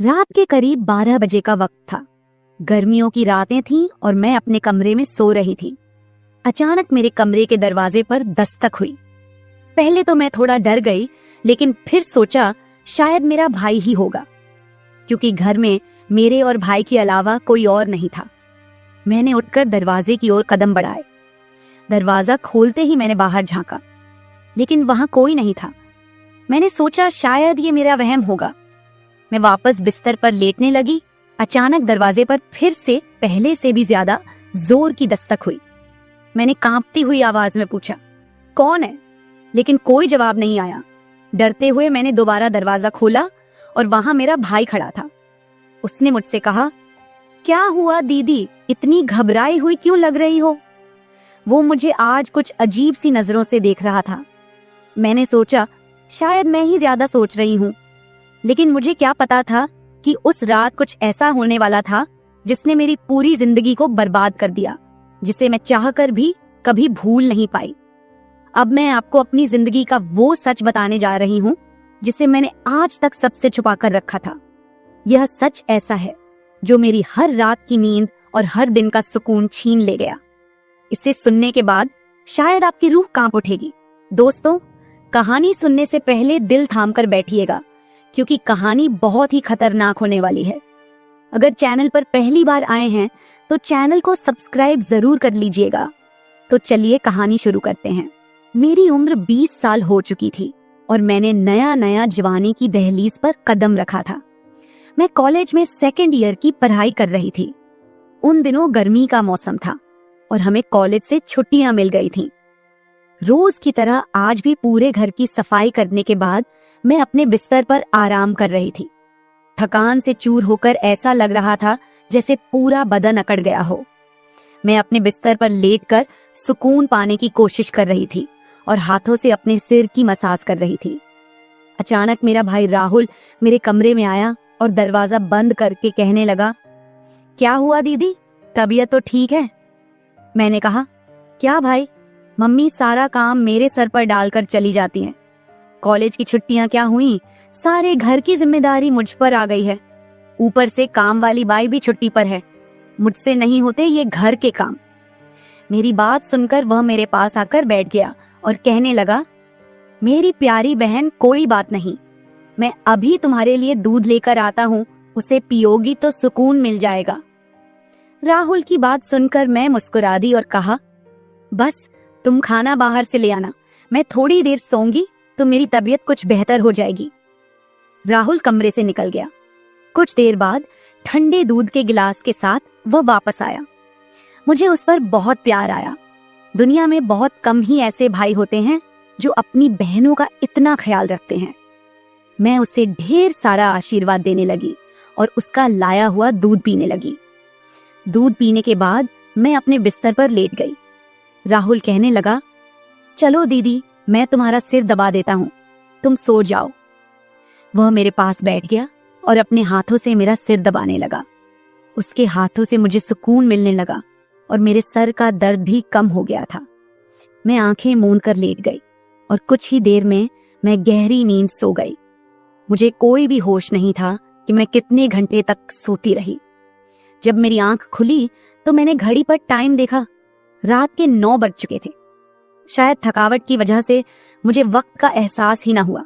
रात के करीब 12 बजे का वक्त था। गर्मियों की रातें थीं और मैं अपने कमरे में सो रही थी। अचानक मेरे कमरे के दरवाजे पर दस्तक हुई। पहले तो मैं थोड़ा डर गई, लेकिन फिर सोचा शायद मेरा भाई ही होगा, क्योंकि घर में मेरे और भाई के अलावा कोई और नहीं था। मैंने उठकर दरवाजे की ओर कदम बढ़ाए। दरवाजा खोलते ही मैंने बाहर झांका, लेकिन वहां कोई नहीं था। मैंने सोचा शायद ये मेरा वहम होगा। मैं वापस बिस्तर पर लेटने लगी। अचानक दरवाजे पर फिर से पहले से भी ज्यादा जोर की दस्तक हुई। मैंने कांपती हुई आवाज में पूछा, कौन है? लेकिन कोई जवाब नहीं आया। डरते हुए मैंने दोबारा दरवाजा खोला और वहां मेरा भाई खड़ा था। उसने मुझसे कहा, क्या हुआ दीदी, इतनी घबराई हुई क्यों लग रही हो? वो मुझे आज कुछ अजीब सी नजरों से देख रहा था। मैंने सोचा शायद मैं ही ज्यादा सोच रही हूँ, लेकिन मुझे क्या पता था कि उस रात कुछ ऐसा होने वाला था जिसने मेरी पूरी जिंदगी को बर्बाद कर दिया, जिसे मैं चाहकर भी कभी भूल नहीं पाई। अब मैं आपको अपनी जिंदगी का वो सच बताने जा रही हूँ जिसे मैंने आज तक सबसे छुपा कर रखा था। यह सच ऐसा है जो मेरी हर रात की नींद और हर दिन का सुकून छीन ले गया। इसे सुनने के बाद शायद आपकी रूह कांप उठेगी। दोस्तों, कहानी सुनने से पहले दिल थाम कर बैठिएगा, क्योंकि कहानी बहुत ही खतरनाक होने वाली है। अगर चैनल पर पहली बार आए हैं तो चैनल को सब्सक्राइब जरूर कर लीजिएगा। तो चलिए कहानी शुरू करते हैं। मेरी उम्र 20 साल हो चुकी थी और मैंने नया नया जवानी की दहलीज पर कदम रखा था। मैं कॉलेज में सेकेंड ईयर की पढ़ाई कर रही थी। उन दिनों गर्मी का मौसम था और हमें कॉलेज से छुट्टियां मिल गई थीं। रोज की तरह आज भी पूरे घर की सफाई करने के बाद मैं अपने बिस्तर पर आराम कर रही थी। थकान से चूर होकर ऐसा लग रहा था जैसे पूरा बदन अकड़ गया हो। मैं अपने बिस्तर पर लेटकर सुकून पाने की कोशिश कर रही थी और हाथों से अपने सिर की मसाज कर रही थी। अचानक मेरा भाई राहुल मेरे कमरे में आया और दरवाजा बंद करके कहने लगा, क्या हुआ दीदी, तबीयत तो ठीक है? मैंने कहा, क्या भाई, मम्मी सारा काम मेरे सर पर डालकर चली जाती हैं। कॉलेज की छुट्टियां क्या हुई, सारे घर की जिम्मेदारी मुझ पर आ गई है। ऊपर से काम वाली बाई भी छुट्टी पर है। मुझसे नहीं होते ये घर के काम। मेरी बात सुनकर वह मेरे पास आकर बैठ गया और कहने लगा, मेरी प्यारी बहन, कोई बात नहीं, मैं अभी तुम्हारे लिए दूध लेकर आता हूँ, उसे पियोगी तो सुकून मिल जाएगा। राहुल की बात सुनकर मैं मुस्कुरा दी और कहा, बस तुम खाना बाहर से ले आना, मैं थोड़ी देर सोऊंगी तो मेरी तबीयत कुछ बेहतर हो जाएगी। राहुल कमरे से निकल गया। कुछ देर बाद ठंडे दूध के गिलास के साथ वह वापस आया। मुझे उस पर बहुत प्यार आया। दुनिया में बहुत कम ही ऐसे भाई होते हैं जो अपनी बहनों का इतना ख्याल रखते हैं। मैं उसे ढेर सारा आशीर्वाद देने लगी और उसका लाया हुआ दूध पीने लगी। दूध पीने के बाद मैं अपने बिस्तर पर लेट गई। राहुल कहने लगा, चलो दीदी, मैं तुम्हारा सिर दबा देता हूँ, तुम सो जाओ। वह मेरे पास बैठ गया और अपने हाथों से मेरा सिर दबाने लगा। उसके हाथों से मुझे सुकून मिलने लगा और मेरे सर का दर्द भी कम हो गया था। मैं आंखें मूंद कर लेट गई और कुछ ही देर में मैं गहरी नींद सो गई। मुझे कोई भी होश नहीं था कि मैं कितने घंटे तक सोती रही। जब मेरी आंख खुली तो मैंने घड़ी पर टाइम देखा। रात के 9 बज चुके थे। शायद थकावट की वजह से मुझे वक्त का एहसास ही ना हुआ।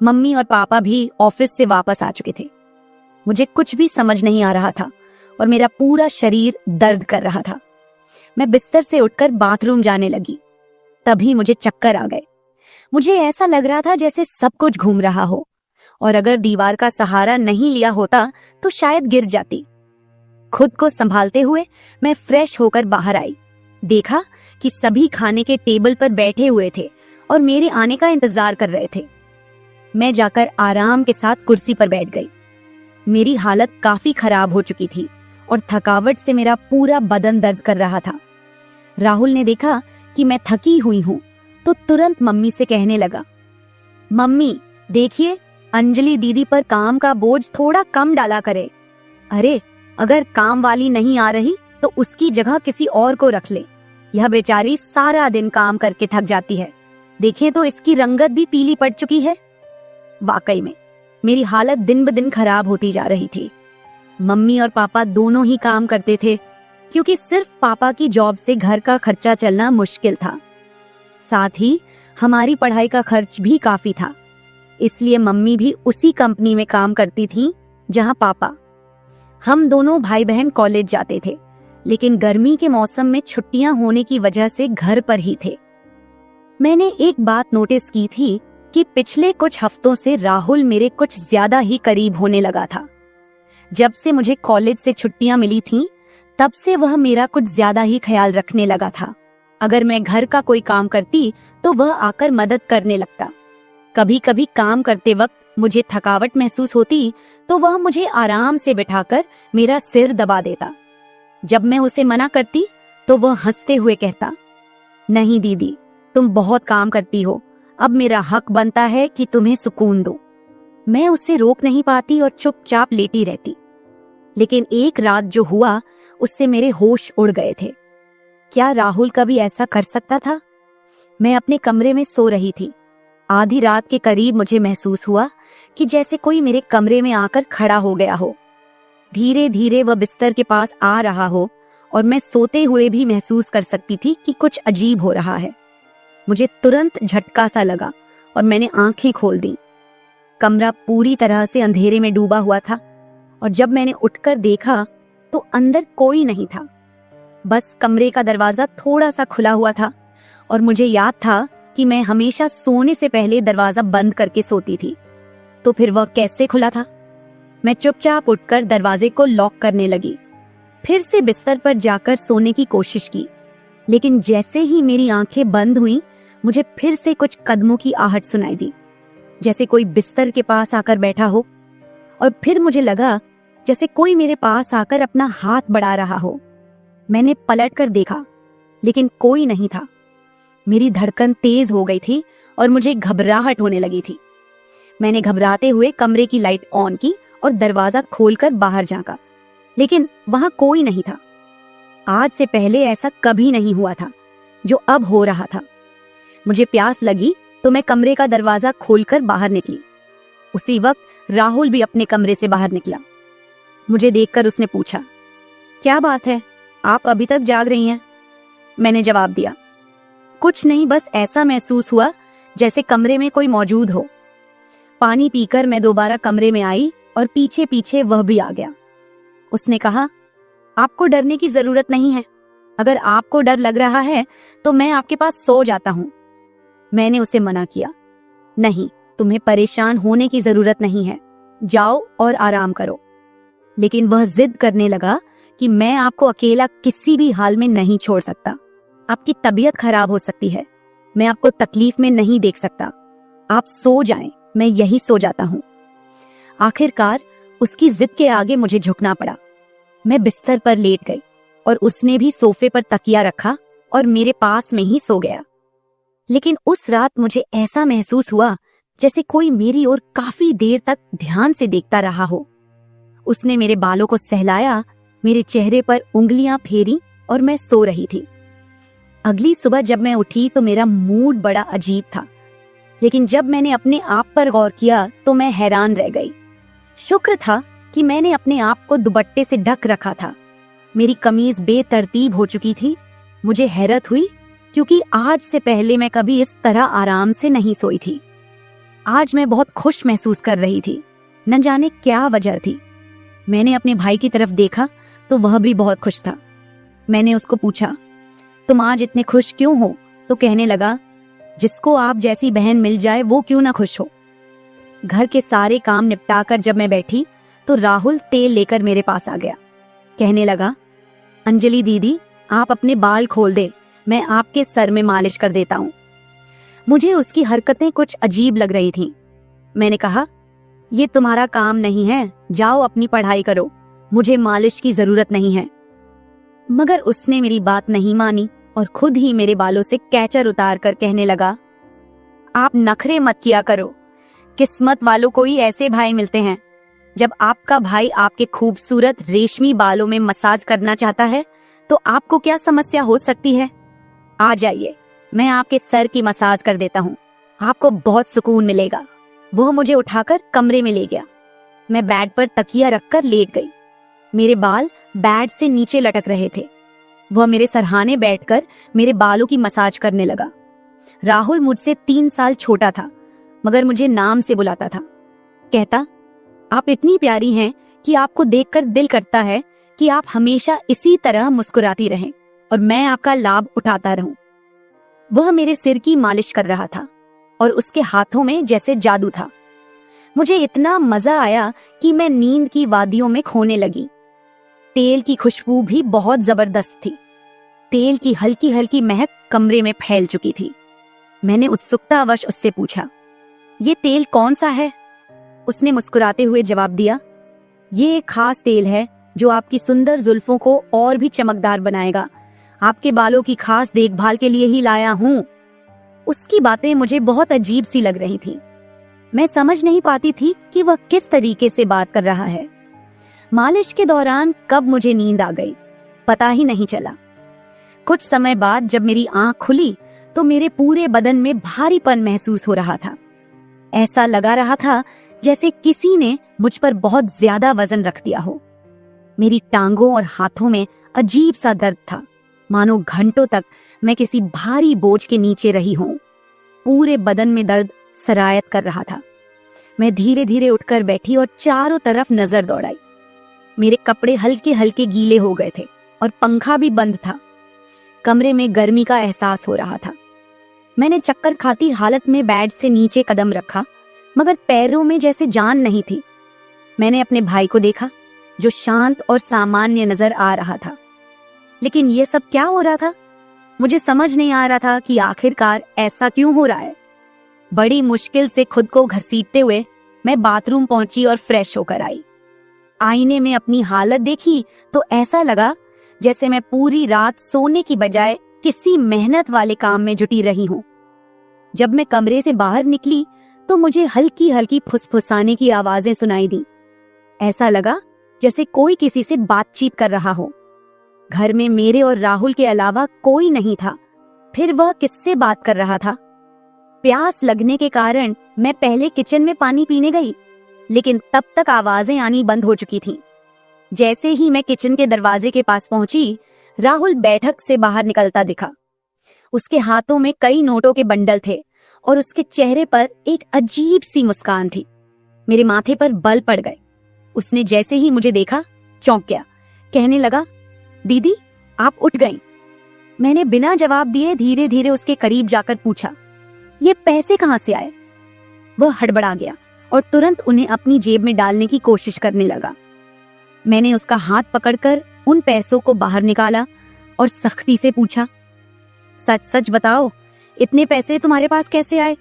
मम्मी और पापा भी ऑफिस से वापस आ चुके थे। मुझे कुछ भी समझ नहीं आ रहा था और मेरा पूरा शरीर दर्द कर रहा था। मैं बिस्तर से उठकर बाथरूम जाने लगी। तभी मुझे चक्कर आ गए। मुझे ऐसा लग रहा था जैसे सब कुछ घूम रहा हो और अगर दीवार का सहारा नहीं लिया होता तो शायद गिर जाती। खुद को संभालते हुए मैं फ्रेश होकर बाहर आई। देखा कि सभी खाने के टेबल पर बैठे हुए थे और मेरे आने का इंतजार कर रहे थे। मैं जाकर आराम के साथ कुर्सी पर बैठ गई। मेरी हालत काफी खराब हो चुकी थी और थकावट से मेरा पूरा बदन दर्द कर रहा था। राहुल ने देखा कि मैं थकी हुई हूँ तो तुरंत मम्मी से कहने लगा, मम्मी देखिए, अंजलि दीदी पर काम का बोझ थोड़ा कम डाला करे। अरे, अगर काम वाली नहीं आ रही तो उसकी जगह किसी और को रख ले। यह बेचारी सारा दिन काम करके थक जाती है। देखें तो इसकी रंगत भी पीली पड़ चुकी है। वाकई में मेरी हालत दिन ब दिन खराब होती जा रही थी। मम्मी और पापा दोनों ही काम करते थे, क्योंकि सिर्फ पापा की जॉब से घर का खर्चा चलना मुश्किल था। साथ ही हमारी पढ़ाई का खर्च भी काफी था, इसलिए मम्मी भी उसी कंपनी में काम करती थी जहां पापा। हम दोनों भाई बहन कॉलेज जाते थे, लेकिन गर्मी के मौसम में छुट्टियां होने की वजह से घर पर ही थे। मैंने एक बात नोटिस की थी कि पिछले कुछ हफ्तों से राहुल मेरे कुछ ज्यादा ही करीब होने लगा था। जब से मुझे कॉलेज से छुट्टियां मिली थीं, तब से वह मेरा कुछ ज्यादा ही ख्याल रखने लगा था। अगर मैं घर का कोई काम करती तो वह आकर मदद करने लगता। कभी कभी काम करते वक्त मुझे थकावट महसूस होती तो वह मुझे आराम से बिठाकर मेरा सिर दबा देता। जब मैं उसे मना करती तो वह हंसते हुए कहता, नहीं दीदी, तुम बहुत काम करती हो, अब मेरा हक बनता है कि तुम्हें सुकून दो। मैं उसे रोक नहीं पाती और चुपचाप लेटी रहती। लेकिन एक रात जो हुआ, उससे मेरे होश उड़ गए थे। क्या राहुल कभी ऐसा कर सकता था? मैं अपने कमरे में सो रही थी। आधी रात के करीब मुझे महसूस हुआ कि जैसे कोई मेरे कमरे में आकर खड़ा हो गया हो। धीरे धीरे वह बिस्तर के पास आ रहा हो और मैं सोते हुए भी महसूस कर सकती थी कि कुछ अजीब हो रहा है। मुझे तुरंत झटका सा लगा और मैंने आंखें खोल दी। कमरा पूरी तरह से अंधेरे में डूबा हुआ था और जब मैंने उठकर देखा तो अंदर कोई नहीं था। बस कमरे का दरवाजा थोड़ा सा खुला हुआ था और मुझे याद था कि मैं हमेशा सोने से पहले दरवाजा बंद करके सोती थी। तो फिर वह कैसे खुला था? मैं चुपचाप उठकर दरवाजे को लॉक करने लगी। फिर से बिस्तर पर जाकर सोने की कोशिश की, लेकिन जैसे ही मेरी आंखें बंद हुईं, मुझे फिर से कुछ कदमों की आहट सुनाई दी, जैसे कोई बिस्तर के पास आकर बैठा हो। और फिर मुझे लगा जैसे कोई मेरे पास आकर अपना हाथ बढ़ा रहा हो। मैंने पलट कर देखा, लेकिन कोई नहीं था। मेरी धड़कन तेज हो गई थी और मुझे घबराहट होने लगी थी। मैंने घबराते हुए कमरे की लाइट ऑन की और दरवाजा खोलकर बाहर झांका, लेकिन वहां कोई नहीं था। आज से पहले ऐसा कभी नहीं हुआ था जो अब हो रहा था। मुझे प्यास लगी तो मैं कमरे का दरवाजा खोलकर बाहर निकली। उसी वक्त राहुल भी अपने कमरे से बाहर निकला। मुझे देखकर उसने पूछा, क्या बात है, आप अभी तक जाग रही हैं? मैंने जवाब दिया, कुछ नहीं, बस ऐसा महसूस हुआ जैसे कमरे में कोई मौजूद हो। पानी पीकर मैं दोबारा कमरे में आई और पीछे पीछे वह भी आ गया। उसने कहा, आपको डरने की जरूरत नहीं है। अगर आपको डर लग रहा है तो मैं आपके पास सो जाता हूं। मैंने उसे मना किया, नहीं, तुम्हें परेशान होने की जरूरत नहीं है, जाओ और आराम करो। लेकिन वह जिद करने लगा कि मैं आपको अकेला किसी भी हाल में नहीं छोड़ सकता। आपकी तबीयत खराब हो सकती है, मैं आपको तकलीफ में नहीं देख सकता। आप सो जाएं, मैं यही सो जाता हूं। आखिरकार उसकी जिद के आगे मुझे झुकना पड़ा। मैं बिस्तर पर लेट गई और उसने भी सोफे पर तकिया रखा और मेरे पास में ही सो गया। लेकिन उस रात मुझे ऐसा महसूस हुआ जैसे कोई मेरी ओर काफी देर तक ध्यान से देखता रहा हो। उसने मेरे बालों को सहलाया, मेरे चेहरे पर उंगलियां फेरी और मैं सो रही थी। अगली सुबह जब मैं उठी तो मेरा मूड बड़ा अजीब था, लेकिन जब मैंने अपने आप पर गौर किया तो मैं हैरान रह गई। शुक्र था कि मैंने अपने आप को दुपट्टे से ढक रखा था। मेरी कमीज बेतरतीब हो चुकी थी। मुझे हैरत हुई क्योंकि आज से पहले मैं कभी इस तरह आराम से नहीं सोई थी। आज मैं बहुत खुश महसूस कर रही थी, न जाने क्या वजह थी। मैंने अपने भाई की तरफ देखा तो वह भी बहुत खुश था। मैंने उसको पूछा, तुम आज इतने खुश क्यों हो? तो कहने लगा, जिसको आप जैसी बहन मिल जाए वो क्यों ना खुश हो। घर के सारे काम निपटाकर जब मैं बैठी तो राहुल तेल लेकर मेरे पास आ गया। कहने लगा, अंजलि दीदी, आप अपने बाल खोल दे, मैं आपके सर में मालिश कर देता हूँ। मुझे उसकी हरकतें कुछ अजीब लग रही थीं। मैंने कहा, ये तुम्हारा काम नहीं है, जाओ अपनी पढ़ाई करो, मुझे मालिश की जरूरत नहीं है। मगर उसने मेरी बात नहीं मानी और खुद ही मेरे बालों से कैचर उतार कर कहने लगा, आप नखरे मत किया करो, किस्मत वालों को ही ऐसे भाई मिलते हैं। जब आपका भाई आपके खूबसूरत रेशमी बालों में मसाज करना चाहता है तो आपको क्या समस्या हो सकती है? आ जाइए, मैं आपके सर की मसाज कर देता हूँ, आपको बहुत सुकून मिलेगा। वह मुझे उठाकर कमरे में ले गया। मैं बेड पर तकिया रखकर लेट गई। मेरे बाल बेड से नीचे लटक रहे थे। वह मेरे सरहाने बैठकर मेरे बालों की मसाज करने लगा। राहुल मुझसे 3 साल छोटा था, मगर मुझे नाम से बुलाता था। कहता, आप इतनी प्यारी हैं कि आपको देखकर दिल करता है कि आप हमेशा इसी तरह मुस्कुराती रहें और मैं आपका लाभ उठाता रहूं। वह मेरे सिर की मालिश कर रहा था और उसके हाथों में जैसे जादू था। मुझे इतना मजा आया कि मैं नींद की वादियों में खोने लगी। तेल की खुशबू भी बहुत जबरदस्त थी। तेल की हल्की हल्की महक कमरे में फैल चुकी थी। मैंने उत्सुकतावश उससे पूछा, ये तेल कौन सा है? उसने मुस्कुराते हुए जवाब दिया, ये एक खास तेल है जो आपकी सुंदर जुल्फों को और भी चमकदार बनाएगा। आपके बालों की खास देखभाल के लिए ही लाया हूँ। उसकी बातें मुझे बहुत अजीब सी लग रही थी। मैं समझ नहीं पाती थी कि वह किस तरीके से बात कर रहा है। मालिश के दौरान कब मुझे नींद आ गई, पता ही नहीं चला। कुछ समय बाद जब मेरी आंख खुली तो मेरे पूरे बदन में भारीपन महसूस हो रहा था। ऐसा लगा रहा था जैसे किसी ने मुझ पर बहुत ज्यादा वजन रख दिया हो। मेरी टांगों और हाथों में अजीब सा दर्द था, मानो घंटों तक मैं किसी भारी बोझ के नीचे रही हूं। पूरे बदन में दर्द सरायत कर रहा था। मैं धीरे धीरे उठकर बैठी और चारों तरफ नजर दौड़ाई। मेरे कपड़े हल्के हल्के गीले हो गए थे और पंखा भी बंद था। कमरे में गर्मी का एहसास हो रहा था। मैंने चक्कर खाती हालत में बेड से नीचे कदम रखा, मगर पैरों में जैसे जान नहीं थी। मैंने अपने भाई को देखा जो शांत और सामान्य नजर आ रहा था। लेकिन यह सब क्या हो रहा था? मुझे समझ नहीं आ रहा था कि आखिरकार ऐसा क्यों हो रहा है। बड़ी मुश्किल से खुद को घसीटते हुए मैं बाथरूम पहुंची और फ्रेश होकर आई। आईने में अपनी हालत देखी तो ऐसा लगा जैसे मैं पूरी रात सोने की बजाय किसी मेहनत वाले काम में जुटी रही हूं। जब मैं कमरे से बाहर निकली तो मुझे हल्की हल्की फुसफुसाने की आवाजें सुनाई दी। ऐसा लगा जैसे कोई किसी से बातचीत कर रहा हो। घर में मेरे और राहुल के अलावा कोई नहीं था। फिर वह किससे बात कर रहा था? प्यास लगने के कारण मैं पहले किचन में पानी पीने गई, लेकिन तब तक आवाजें आनी बंद हो चुकी थीं। जैसे ही मैं किचन के दरवाजे के पास पहुंची, राहुल बैठक से बाहर निकलता दिखा। उसके हाथों में कई नोटों के बंडल थे और उसके चेहरे पर एक अजीब सी मुस्कान थी। मेरे माथे पर बल पड़ गए। उसने जैसे ही मुझे देखा चौंक गया। कहने लगा, दीदी आप उठ गईं। मैंने बिना जवाब दिए धीरे धीरे उसके करीब जाकर पूछा, ये पैसे कहां से आए? वह हड़बड़ा गया और तुरंत उन्हें अपनी जेब में डालने की कोशिश करने लगा। मैंने उसका हाथ पकड़कर उन पैसों को बाहर निकाला और सख्ती से पूछा, सच सच बताओ, इतने पैसे तुम्हारे पास कैसे आए?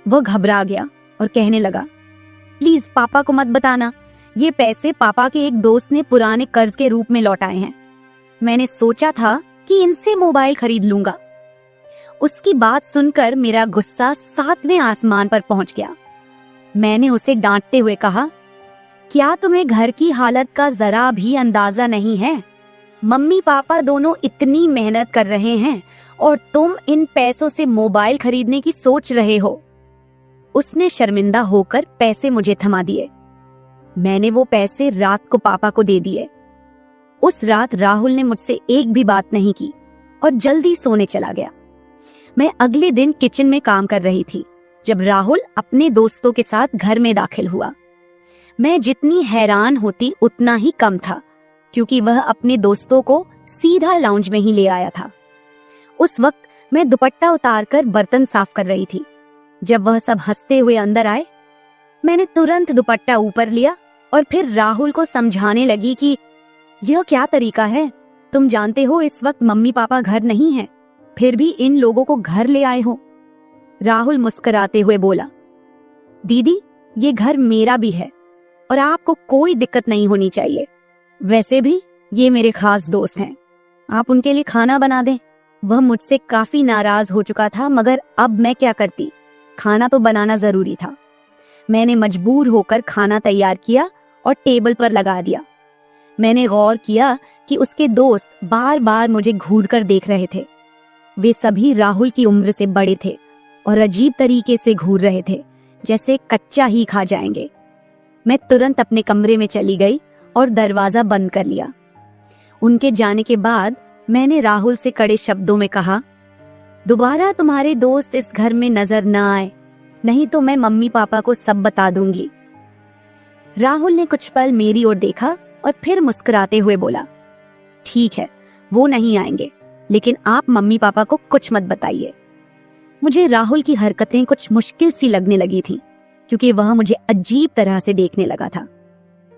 वह घबरा गया और कहने लगा, प्लीज पापा को मत बताना। ये पैसे पापा के एक दोस्त ने पुराने कर्ज के रूप में लौटाए हैं। मैंने सोचा था कि इनसे मोबाइल खरीद लूंगा। उसकी बात सुनकर मेरा गुस्सा 7वें आसमान पर पहुंच गया। मैंने उसे डांटते हुए कहा, क्या तुम्हें घर की हालत का जरा भी अंदाजा नहीं है? मम्मी पापा दोनों इतनी मेहनत कर रहे हैं और तुम इन पैसों से मोबाइल खरीदने की सोच रहे हो। उसने शर्मिंदा होकर पैसे मुझे थमा दिए। मैंने वो पैसे रात को पापा को दे दिए। उस रात राहुल ने मुझसे एक भी बात नहीं की और जल्दी सोने चला गया। मैं अगले दिन किचन में काम कर रही थी जब राहुल अपने दोस्तों के साथ घर में दाखिल हुआ। मैं जितनी हैरान होती उतना ही कम था, क्योंकि वह अपने दोस्तों को सीधा लाउंज में ही ले आया था। उस वक्त मैं दुपट्टा उतारकर बर्तन साफ कर रही थी। जब वह सब हंसते हुए अंदर आए, मैंने तुरंत दुपट्टा ऊपर लिया और फिर राहुल को समझाने लगी कि यह क्या तरीका है? तुम जानते हो इस वक्त मम्मी पापा घर नहीं हैं, फिर भी इन लोगों को घर ले आए हो। राहुल मुस्कुराते हुए बोला, दीदी ये घर मेरा भी है और आपको कोई दिक्कत नहीं होनी चाहिए। वैसे भी ये मेरे खास दोस्त हैं, आप उनके लिए खाना बना दें। वह मुझसे काफी नाराज हो चुका था, मगर अब मैं क्या करती? खाना तो बनाना जरूरी था। मैंने मजबूर होकर खाना तैयार किया और टेबल पर लगा दिया। मैंने गौर किया कि उसके दोस्त बार बार मुझे घूर कर देख रहे थे। वे सभी राहुल की उम्र से बड़े थे और अजीब तरीके से घूर रहे थे, जैसे कच्चा ही खा जाएंगे। मैं तुरंत अपने कमरे में चली गई और दरवाजा बंद कर लिया। उनके जाने के बाद मैंने राहुल से कड़े शब्दों में कहा, दोबारा तुम्हारे दोस्त इस घर में नजर न आए, नहीं तो मैं मम्मी पापा को सब बता दूंगी। राहुल ने कुछ पल मेरी ओर देखा और फिर मुस्कुराते हुए बोला, ठीक है, वो नहीं आएंगे, लेकिन आप मम्मी पापा को कुछ मत बताइए। मुझे राहुल की हरकतें कुछ मुश्किल सी लगने लगी थी, क्योंकि वह मुझे अजीब तरह से देखने लगा था।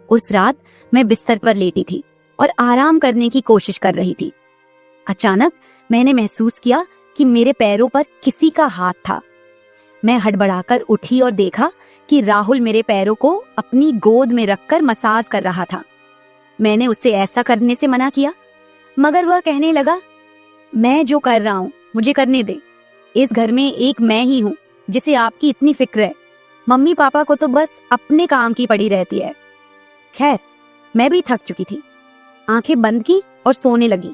उस रात मैं बिस्तर पर लेटी थी और आराम करने की कोशिश कर रही थी। अचानक मैंने महसूस किया कि मेरे पैरों पर किसी का हाथ था। मैं हड़बड़ाकर उठी और देखा कि राहुल मेरे पैरों को अपनी गोद में रखकर मसाज कर रहा था। मैंने उसे ऐसा करने से मना किया, मगर वह कहने लगा, मैं जो कर रहा हूं मुझे करने दे। इस घर में एक मैं ही हूं जिसे आपकी इतनी फिक्र है। मम्मी पापा को तो बस अपने काम की पड़ी रहती है। खैर, मैं भी थक चुकी थी। आंखें बंद की और सोने लगी।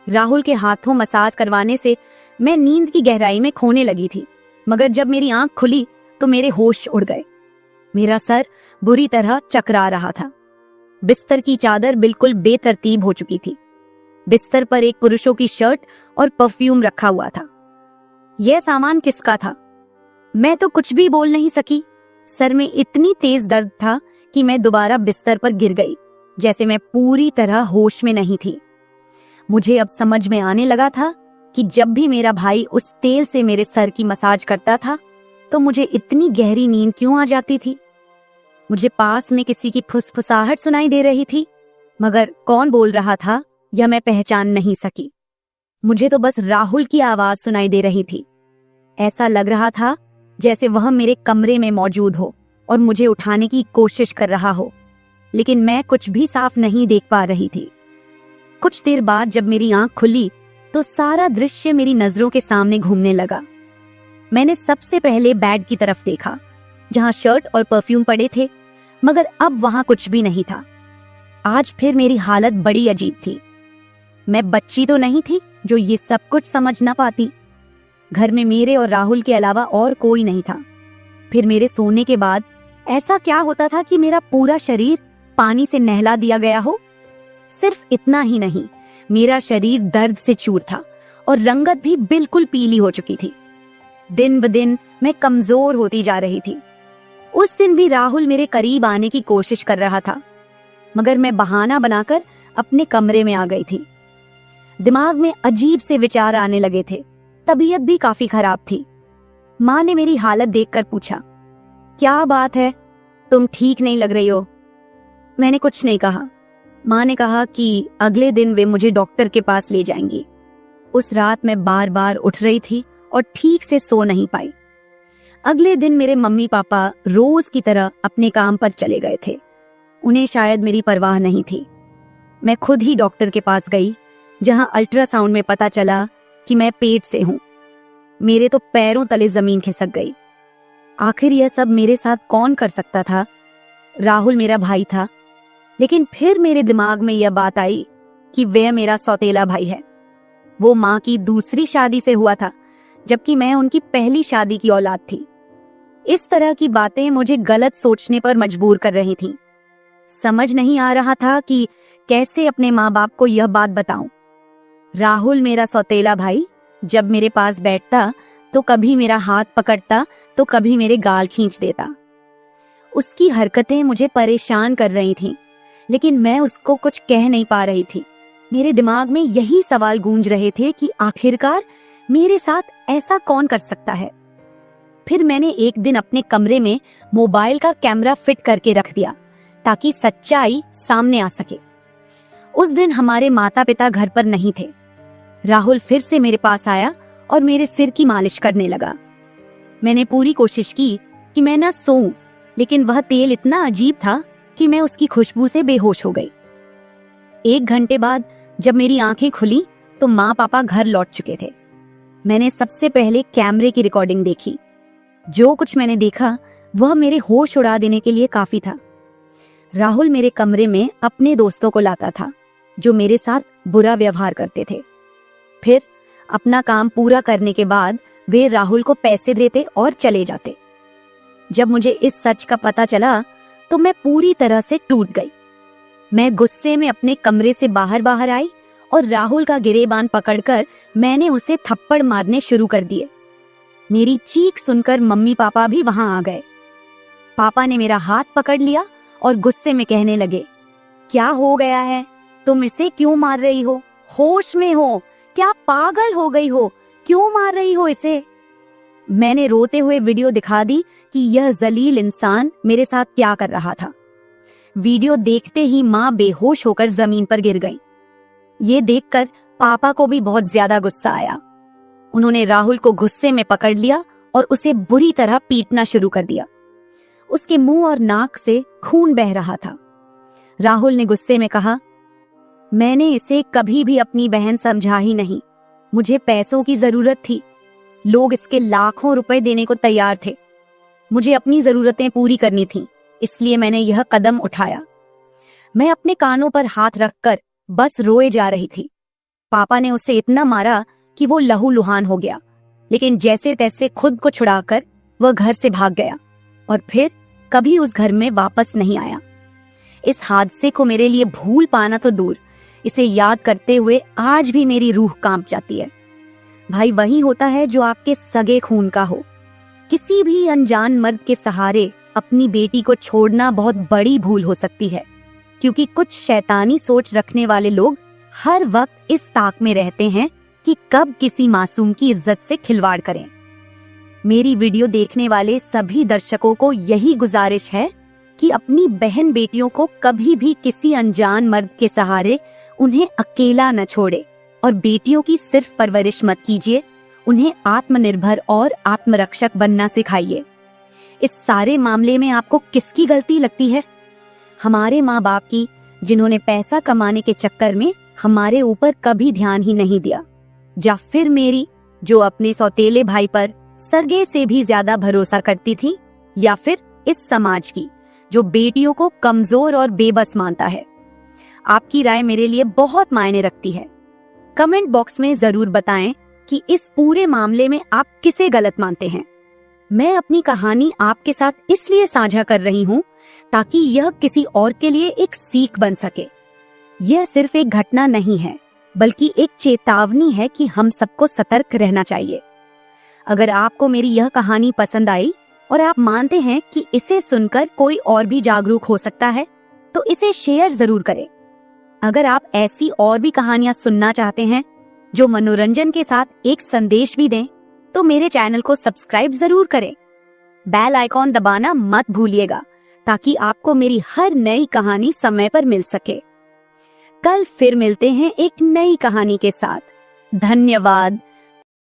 राहुल के हाथों मसाज करवाने से मैं नींद की गहराई में खोने लगी थी, मगर जब मेरी आंख खुली तो मेरे होश उड़ गए। मेरा सर बुरी तरह चकरा रहा था। बिस्तर की चादर बिल्कुल बेतरतीब हो चुकी थी। बिस्तर पर एक पुरुषों की शर्ट और परफ्यूम रखा हुआ था। यह सामान किसका था? मैं तो कुछ भी बोल नहीं सकी। सर में इतनी तेज दर्द था कि मैं दोबारा बिस्तर पर गिर गई, जैसे मैं पूरी तरह होश में नहीं थी। मुझे अब समझ में आने लगा था कि जब भी मेरा भाई उस तेल से मेरे सर की मसाज करता था तो मुझे इतनी गहरी नींद क्यों आ जाती थी। मुझे पास में किसी की फुसफुसाहट सुनाई दे रही थी, मगर कौन बोल रहा था यह मैं पहचान नहीं सकी। मुझे तो बस राहुल की आवाज सुनाई दे रही थी। ऐसा लग रहा था जैसे वह मेरे कमरे में मौजूद हो और मुझे उठाने की कोशिश कर रहा हो, लेकिन मैं कुछ भी साफ नहीं देख पा रही थी। कुछ देर बाद जब मेरी आंख खुली तो सारा दृश्य मेरी नजरों के सामने घूमने लगा। मैंने सबसे पहले बेड की तरफ देखा, जहां शर्ट और परफ्यूम पड़े थे, मगर अब वहां कुछ भी नहीं था। आज फिर मेरी हालत बड़ी अजीब थी। मैं बच्ची तो नहीं थी जो ये सब कुछ समझ ना पाती। घर में मेरे और राहुल के अलावा और कोई नहीं था। फिर मेरे सोने के बाद ऐसा क्या होता था कि मेरा पूरा शरीर पानी से नहला दिया गया हो। सिर्फ इतना ही नहीं, मेरा शरीर दर्द से चूर था और रंगत भी बिल्कुल पीली हो चुकी थी। दिन ब दिन मैं कमजोर होती जा रही थी। उस दिन भी राहुल मेरे करीब आने की कोशिश कर रहा था, मगर मैं बहाना बनाकर अपने कमरे में आ गई थी। दिमाग में अजीब से विचार आने लगे थे। तबीयत भी काफी खराब थी। माँ ने मेरी हालत देखकर पूछा, क्या बात है, तुम ठीक नहीं लग रही हो। मैंने कुछ नहीं कहा। माँ ने कहा कि अगले दिन वे मुझे डॉक्टर के पास ले जाएंगी। उस रात मैं बार बार उठ रही थी और ठीक से सो नहीं पाई। अगले दिन मेरे मम्मी पापा रोज की तरह अपने काम पर चले गए थे। उन्हें शायद मेरी परवाह नहीं थी। मैं खुद ही डॉक्टर के पास गई, जहां अल्ट्रासाउंड में पता चला कि मैं पेट से हूं। मेरे तो पैरों तले जमीन खिसक गई। आखिर यह सब मेरे साथ कौन कर सकता था? राहुल मेरा भाई था, लेकिन फिर मेरे दिमाग में यह बात आई कि वह मेरा सौतेला भाई है। वो माँ की दूसरी शादी से हुआ था, जबकि मैं उनकी पहली शादी की औलाद थी। इस तरह की बातें मुझे गलत सोचने पर मजबूर कर रही थीं। समझ नहीं आ रहा था कि कैसे अपने माँ बाप को यह बात बताऊं। राहुल मेरा सौतेला भाई जब मेरे पास बैठता तो कभी मेरा हाथ पकड़ता तो कभी मेरे गाल खींच देता। उसकी हरकतें मुझे परेशान कर रही थीं, लेकिन मैं उसको कुछ कह नहीं पा रही थी। मेरे दिमाग में यही सवाल गूंज रहे थे कि आखिरकार मेरे साथ ऐसा कौन कर सकता है। फिर मैंने एक दिन अपने कमरे में मोबाइल का कैमरा फिट करके रख दिया ताकि सच्चाई सामने आ सके। उस दिन हमारे माता पिता घर पर नहीं थे। राहुल फिर से मेरे पास आया और मेरे सिर की मालिश करने लगा। मैंने पूरी कोशिश की कि मैं ना सोऊं, लेकिन वह तेल इतना अजीब था कि मैं उसकी खुशबू से बेहोश हो गई। 1 घंटे बाद जब मेरी आंखें खुली तो माँ पापा घर लौट चुके थे। मैंने सबसे पहले कैमरे की रिकॉर्डिंग देखी। जो कुछ मैंने देखा वह मेरे होश उड़ा देने के लिए काफी था। राहुल मेरे कमरे में अपने दोस्तों को लाता था जो मेरे साथ बुरा व्यवहार करते थे। फिर अपना काम पूरा करने के बाद वे राहुल को पैसे देते और चले जाते। जब मुझे इस सच का पता चला तो मैं पूरी तरह से टूट गई। मैं गुस्से में अपने कमरे से बाहर आई और राहुल का गिरेबान पकड़कर मैंने उसे थप्पड़ मारने शुरू कर दिए। मेरी चीख सुनकर मम्मी पापा भी वहां आ गए। पापा ने मेरा हाथ पकड़ लिया और गुस्से में कहने लगे, क्या हो गया है? तुम इसे क्यों मार रही हो? होश में हो? क्या पागल हो गई हो? क्यों मार रही हो इसे? मैंने रोते हुए वीडियो दिखा दी कि यह जलील इंसान मेरे साथ क्या कर रहा था। वीडियो देखते ही माँ बेहोश होकर जमीन पर गिर गई। ये देखकर पापा को भी बहुत ज्यादा गुस्सा आया। उन्होंने राहुल को गुस्से में पकड़ लिया और उसे बुरी तरह पीटना शुरू कर दिया। उसके मुंह और नाक से खून बह रहा था। राहुल ने गुस्से में कहा, मैंने इसे कभी भी अपनी बहन समझा ही नहीं। मुझे पैसों की जरूरत थी। लोग इसके लाखों रुपए देने को तैयार थे। मुझे अपनी जरूरतें पूरी करनी थीं, इसलिए मैंने यह कदम उठाया। मैं अपने कानों पर हाथ रखकर बस रोए जा रही थी। पापा ने उसे इतना मारा कि वो लहूलुहान हो गया, लेकिन जैसे तैसे खुद को छुड़ाकर वह घर से भाग गया और फिर कभी उस घर में वापस नहीं आया। इस हादसे को मेरे लिए भूल पाना तो दूर, इसे याद करते हुए आज भी मेरी रूह कांप जाती है। भाई वही होता है जो आपके सगे खून का हो। किसी भी अनजान मर्द के सहारे अपनी बेटी को छोड़ना बहुत बड़ी भूल हो सकती है, क्योंकि कुछ शैतानी सोच रखने वाले लोग हर वक्त इस ताक में रहते हैं कि कब किसी मासूम की इज्जत से खिलवाड़ करें। मेरी वीडियो देखने वाले सभी दर्शकों को यही गुजारिश है कि अपनी बहन बेटियों को कभी भी किसी अनजान मर्द के सहारे उन्हें अकेला न छोड़े और बेटियों की सिर्फ परवरिश मत कीजिए, उन्हें आत्मनिर्भर और आत्मरक्षक बनना सिखाइए। इस सारे मामले में आपको किसकी गलती लगती है? हमारे माँ बाप की, जिन्होंने पैसा कमाने के चक्कर में हमारे ऊपर कभी ध्यान ही नहीं दिया, या फिर मेरी, जो अपने सौतेले भाई पर सरगे से भी ज्यादा भरोसा करती थी, या फिर इस समाज की, जो बेटियों को कमजोर और बेबस मानता है। आपकी राय मेरे लिए बहुत मायने रखती है। कमेंट बॉक्स में जरूर बताएं कि इस पूरे मामले में आप किसे गलत मानते हैं। मैं अपनी कहानी आपके साथ इसलिए साझा कर रही हूँ ताकि यह किसी और के लिए एक सीख बन सके। यह सिर्फ एक घटना नहीं है, बल्कि एक चेतावनी है कि हम सबको सतर्क रहना चाहिए। अगर आपको मेरी यह कहानी पसंद आई और आप मानते हैं कि इसे सुनकर कोई और भी जागरूक हो सकता है, तो इसे शेयर जरूर करें। अगर आप ऐसी और भी कहानियां सुनना चाहते हैं जो मनोरंजन के साथ एक संदेश भी दें, तो मेरे चैनल को सब्सक्राइब जरूर करें। बेल आइकॉन दबाना मत भूलिएगा ताकि आपको मेरी हर नई कहानी समय पर मिल सके। कल फिर मिलते हैं एक नई कहानी के साथ। धन्यवाद।